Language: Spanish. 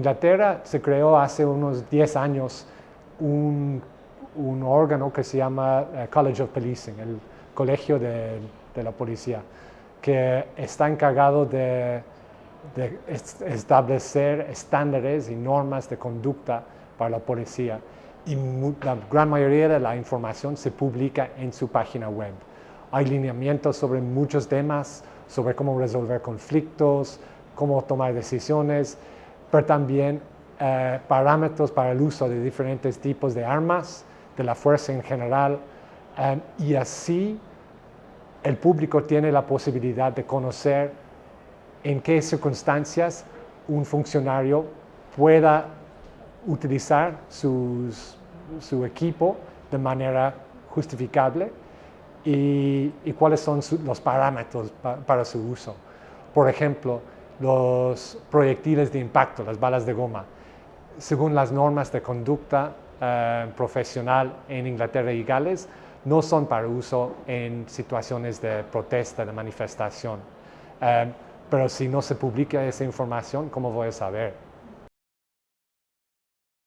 Inglaterra se creó hace unos 10 años un órgano que se llama College of Policing, el Colegio de la Policía, que está encargado de establecer estándares y normas de conducta para la policía. Y la gran mayoría de la información se publica en su página web. Hay lineamientos sobre muchos temas, sobre cómo resolver conflictos, cómo tomar decisiones, pero también parámetros para el uso de diferentes tipos de armas, de la fuerza en general, y así el público tiene la posibilidad de conocer en qué circunstancias un funcionario pueda utilizar su equipo de manera justificable y cuáles son los parámetros para su uso. Por ejemplo, los proyectiles de impacto, las balas de goma, según las normas de conducta profesional en Inglaterra y Gales, no son para uso en situaciones de protesta, de manifestación. Pero si no se publica esa información, ¿cómo voy a saber?